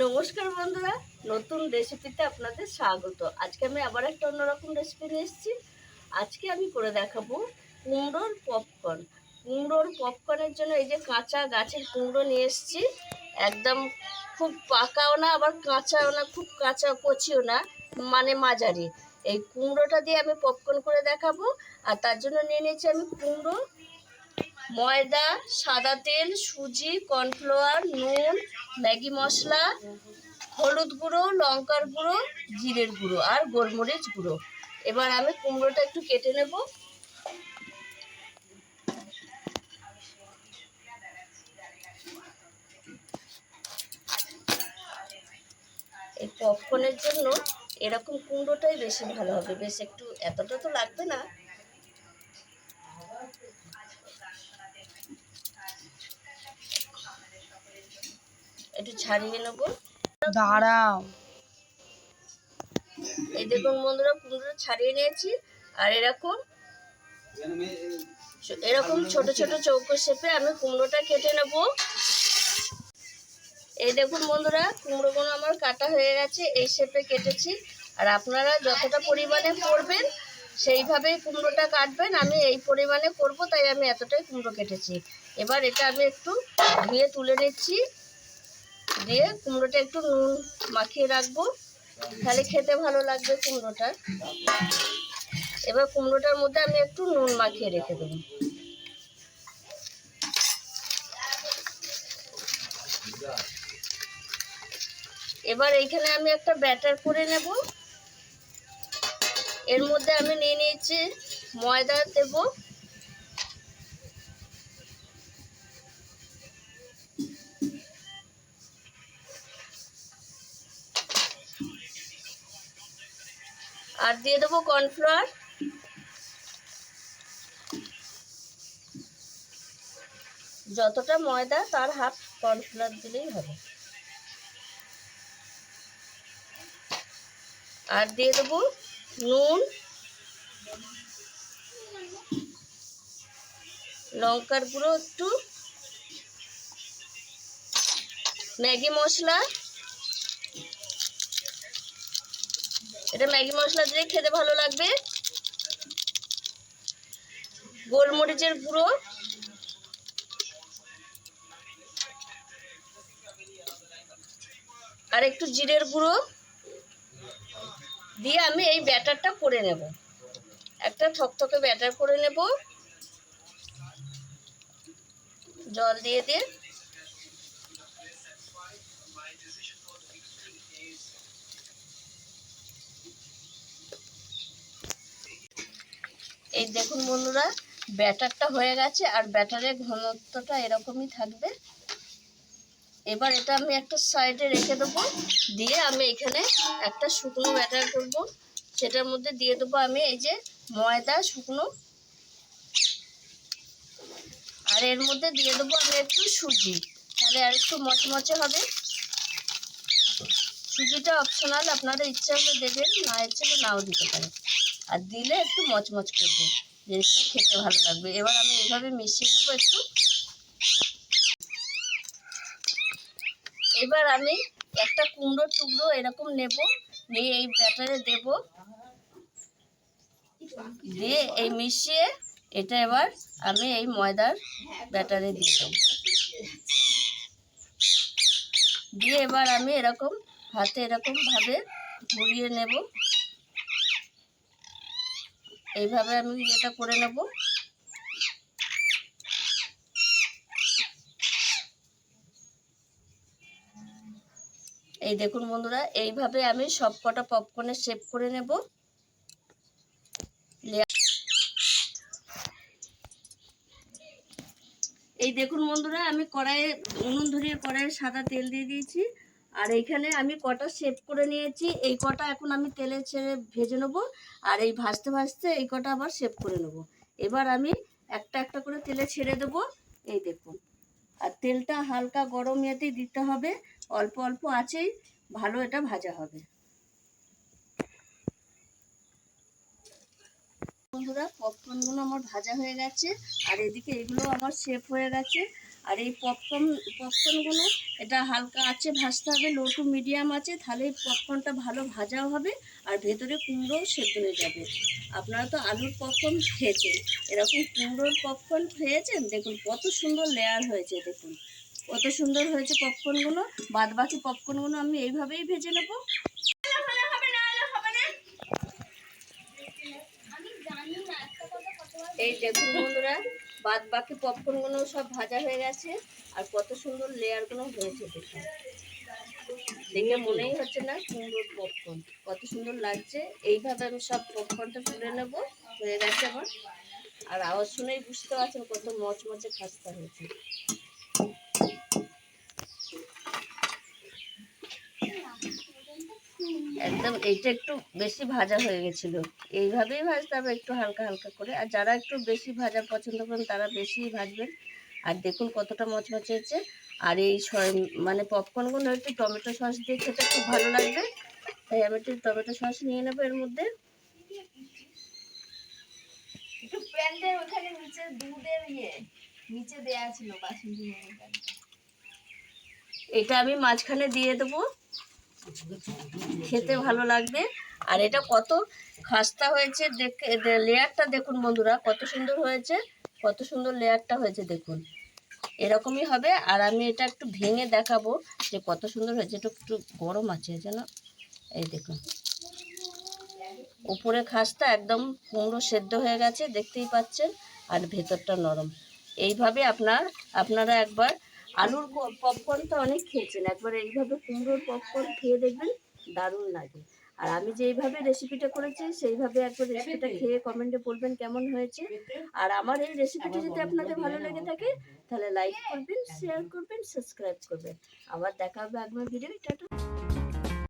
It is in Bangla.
নমস্কার বন্ধুরা, নতুন রেসিপিতে আপনাদের স্বাগত। আজকে আমি আবার একটা অন্যরকম রেসিপি নিয়ে এসেছি। আজকে আমি করে দেখাবো কুমড়োর পপকর্ন। কুমড়োর পপকর্নের জন্য এই যে কাঁচা গাছের কুমড়ো নিয়ে এসেছি। একদম খুব পাকাও না, আবার কাঁচাও না, খুব কাঁচা কচিও না, মানে মাঝারি। এই কুমড়োটা দিয়ে আমি পপকর্ন করে দেখাবো। আর তার জন্য নিয়ে নিয়েছি আমি কুমড়ো, ময়দা, সাদা তেল, সুজি, কর্নফ্লাওয়ার, নুন, ম্যাগি মশলা, হলুদ গুঁড়ো, লঙ্কার গুঁড়ো, জিরের গুঁড়ো আর গোলমরিচ গুঁড়ো। এবার আমি কুমড়োটা একটু কেটে নেব। এই পপকর্নের জন্য এরকম কুমড়োটাই বেশি ভালো হবে, বেশ একটু এতটা তো লাগবে না। একটু ছাড়িয়ে নেব। দাঁড়াও, এই দেখুন বন্ধুরা, কুমড়োটা ছাড়িয়ে নিয়েছি। আর এরকম এরকম ছোট ছোট চৌকো শেপে আমি কুমড়োটা কেটে নেব। এই দেখুন বন্ধুরা, কুমড়োগুলো আমার কাটা হয়ে গেছে, এই শেপে কেটেছি। আর আপনারা যতটা পরিমাণে করবেন সেইভাবেই কুমড়োটা কাটবেন। আমি এই পরিমাণে করব, তাই আমি এতটাই কুমড়ো কেটেছি। এবার এটা আমি একটু ধুয়ে তুলে নিচ্ছি, দিয়ে কুমড়োটা একটু নুন মাখিয়ে রাখবো, তাহলে খেতে ভালো লাগবে কুমড়োটা। এবার কুমড়োটার মধ্যে আমি একটু নুন মাখিয়ে রেখে দেবো। এবার এইখানে আমি একটা ব্যাটার করে নেব। এর মধ্যে আমি নিয়ে নিয়েছি ময়দা দেব, আর দিয়ে দেবো কর্নফ্লাওয়ার। যতটা ময়দা তার হাফ কর্নফ্লাওয়ার দিলেই হবে। আর দিয়ে দেবো নুন, লঙ্কার গুঁড়ো একটু, ম্যাগি মশলা। এটা ম্যাগি মশলা দিলে খেতে ভালো লাগবে। গোলমরিচের গুঁড়ো, আর একটু জিরের গুঁড়ো দিয়ে আমি এই ব্যাটারটা করে নেব। একটা থকথকে ব্যাটার করে নেব জল দিয়ে দিয়ে। এই দেখুন বন্ধুরা, ব্যাটারটা হয়ে গেছে, আর ব্যাটারের ঘনত্বটা এরকমই থাকবে। এবার এটা আমি একটা সাইডে রেখে দেবো, দিয়ে আমি এখানে একটা শুকনো ব্যাটার করব। সেটার মধ্যে দিয়ে দেবো আমি এই যে ময়দা শুকনো, আর এর মধ্যে দিয়ে দেবো আমি একটু সুজি, তাহলে আর একটু মচমচে হবে। সুজিটা অপশনাল, আপনারা ইচ্ছা হলে দেবেন, না ইচ্ছা হলে নাও দিতে পারেন। আর দিলে একটু মচমচ করবে, জিনিসটা খেতে ভালো লাগবে। এবার আমি এইভাবে মিশিয়ে নেবো একটু। এবার আমি একটা কুমড়োর টুকরো এরকম নেব, নিয়ে এই ব্যাটারে দেব, দিয়ে এই মিশিয়ে এটা এবার আমি এই ময়দার ব্যাটারে দিয়ে দেব। দিয়ে এবার আমি এরকম হাতে এরকম ভাবে ঘুরিয়ে নেব। এইভাবে আমি এটা করে নেব। এই দেখুন বন্ধুরা, এইভাবে আমি সব কটা পপকর্নের শেপ করে নেব। এই দেখুন বন্ধুরা, আমি কড়াইয়ে উনুন ধরিয়ে কড়াইয়ে সাদা তেল দিয়ে দিয়েছি। আর এইখানে আমি কটা শেপ করে নিয়েছি, এই কটা এখন আমি তেলে ছেড়ে ভেজে নেব। আর এই ভাজতে ভাজতে এই কটা আবার শেপ করে নেব। এবার আমি একটা একটা করে তেলে ছেড়ে দেব। এই দেখুন, আর তেলটা হালকা গরম ইয়েতেই দিতে হবে, অল্প অল্প আঁচেই ভালো এটা ভাজা হবে। বন্ধুরা, পপকর্নগুলো আমার ভাজা হয়ে গেছে, আর এদিকে এগুলো আমার শেপ হয়ে গেছে। আর এই পপকর্নগুলো এটা হালকা আঁচে ভাজতে হবে, লো টু মিডিয়াম আছে, তাহলে পপকর্নটা ভালো ভাজাও হবে আর ভেতরে কুমড়োও সেদ্ধ হয়ে যাবে। আপনারা তো আলুর পপকর্ন খেয়েছেন, এরকম কুমড়োর পপকর্ন খেয়েছেন? দেখুন কত সুন্দর লেয়ার হয়েছে, দেখুন কত সুন্দর হয়েছে পপকর্নগুলো। বাদ বাকি পপকর্নগুলো আমি এইভাবেই ভেজে নেবো। এই দেখুন বন্ধুরা, বাদ বাকি পপকর্নগুলো সব ভাজা হয়ে গেছে আর কত সুন্দর লেয়ারগুলো হয়েছে। দেখুন, দেখে মনেই হচ্ছে না কুমড়োর পপকর্ন, কত সুন্দর লাগছে। এইভাবে আমি সব পপকর্নটা তুলে নেবো, হয়ে গেছে আমার। আর আওয়াজ শুনেই বুঝতে পারছেন কত মচমচে খাস্তা হয়েছে। একদম এইটা একটু বেশি ভাজা হয়ে গেছিল, এইভাবেই ভাজতে হবে একটু হালকা হালকা করে। আর যারা একটু বেশি ভাজা পছন্দ করেন তারা বেশি ভাজবেন। আর দেখুন কতটা মচমচে হয়েছে। আর এই মানে পপকর্নগুলো একটু টমেটো সস দিয়ে খেতে খুব ভালো লাগবে, তাই আমি একটু টমেটো সস নিয়ে নেবো এর মধ্যে। একটু প্যান্টের ওখানে নিচে দুধের নিচে দেয়া ছিল বাসন্তী। এটা আমি মাঝখানে দিয়ে দেবো, খেতে ভালো লাগবে। আর এটা কত খাস্তা হয়েছে, দেখে লেয়ারটা দেখুন বন্ধুরা কত সুন্দর হয়েছে, কত সুন্দর লেয়ারটা হয়েছে দেখুন। এরকমই হবে। আর আমি এটা একটু ভেঙে দেখাবো যে কত সুন্দর হয়েছে। এটা একটু গরম আছে যেন, এই দেখুন উপরে খাস্তা একদম কুমড়ো সেদ্ধ হয়ে গেছে, দেখতেই পাচ্ছেন। আর ভেতরটা নরম। এইভাবে আপনারা একবার আলুর পপকর্ন তো অনেক খেয়েছেন, একবার এইভাবে কুমড়োর পপকর্ন খেয়ে দেখবেন, দারুণ লাগে। আর আমি যেইভাবে রেসিপিটা করেছি সেইভাবে একবার রেসিপিটা খেয়ে কমেন্টে বলবেন কেমন হয়েছে। আর আমার এই রেসিপিটা যদি আপনাদের ভালো লেগে থাকে তাহলে লাইক করবেন, শেয়ার করবেন, সাবস্ক্রাইব করবেন। আবার দেখা হবে আগামী ভিডিও। টাটা।